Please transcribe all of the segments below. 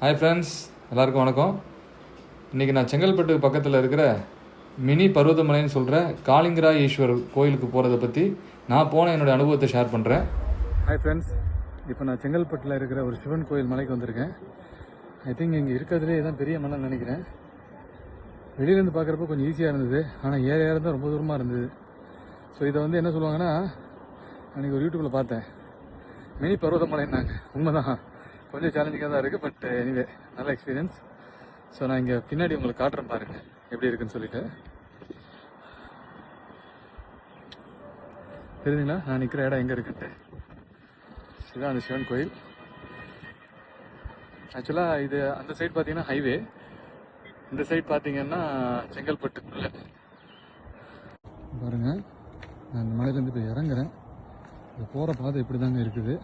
Hi friends, எல்லாருக்கும் வணக்கம். இன்றைக்கி நான் செங்கல்பட்டு பக்கத்தில் இருக்கிற மினி பருவதமலைன்னு சொல்கிற காளிங்கராய் ஈஸ்வரர் கோயிலுக்கு போகிறத பற்றி நான் போன என்னோடய அனுபவத்தை ஷேர் பண்ணுறேன். ஹாய் ஃப்ரெண்ட்ஸ், இப்போ நான் செங்கல்பட்டில் இருக்கிற ஒரு சிவன் கோயில் மலைக்கு வந்திருக்கேன். ஐ திங்க் இங்கே இருக்கிறதுலே தான் பெரிய மலைன்னு நினைக்கிறேன். வெளியிலேருந்து பார்க்குறப்ப கொஞ்சம் ஈஸியாக இருந்தது, ஆனால் ஏற தான் ரொம்ப தூரமாக இருந்தது. ஸோ இதை என்ன சொல்லுவாங்கன்னா, அன்றைக்கி ஒரு யூடியூப்பில் பார்த்தேன், மினி பருவதமலைன்னாங்க. உண்மைதான், கொஞ்சம் சேலஞ்சிங்காக தான் இருக்குது. பட் எனிவே நல்ல எக்ஸ்பீரியன்ஸ். ஸோ நான் இங்கே பின்னாடி உங்களுக்கு காட்டுறேன் பாருங்கள் எப்படி இருக்குன்னு சொல்லிட்டு. தெரியுதுங்களா நான் நிற்கிற இடம் எங்கே இருக்குன்ட்டு? இதுதான் அந்த சிவன் கோயில். ஆக்சுவலாக இது அந்த சைடு பார்த்தீங்கன்னா ஹைவே, இந்த சைடு பார்த்தீங்கன்னா செங்கல்பட்டுக்குள்ளே. பாருங்கள், நான் இந்த மலையிலேருந்து இப்போ இறங்குறேன். இப்போ போகிற பாதை இப்படி தாங்க இருக்குது.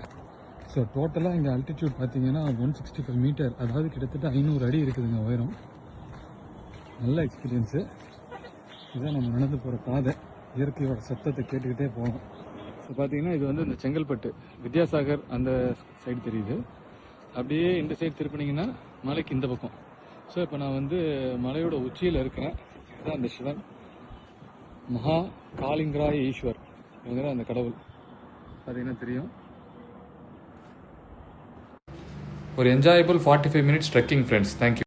ஸோ டோட்டலாக இங்கே அல்டிடியூட் பார்த்தீங்கன்னா 165 மீட்டர், அதாவது கிட்டத்தட்ட 500 அடி இருக்குதுங்க உயரம். நல்ல எக்ஸ்பீரியன்ஸு. இதுதான் நம்ம நடந்து போகிற பாதை. இயற்கையோட சத்தத்தை கேட்டுக்கிட்டே போகணும். ஸோ பார்த்தீங்கன்னா இது இந்த செங்கல்பட்டு வித்யாசாகர் அந்த சைடு தெரியுது. அப்படியே இந்த சைடு திருப்பினீங்கன்னா மலைக்கு இந்த பக்கம். ஸோ இப்போ நான் மலையோட உச்சியில் இருக்கிறேன். இதுதான் அந்த சிவன், மகா காளிங்கராய் ஈஸ்வர், இவங்க அந்த கடவுள். பார்த்தீங்கன்னா தெரியும். ஒரு enjoyable 45 minutes trekking friends. Thank you.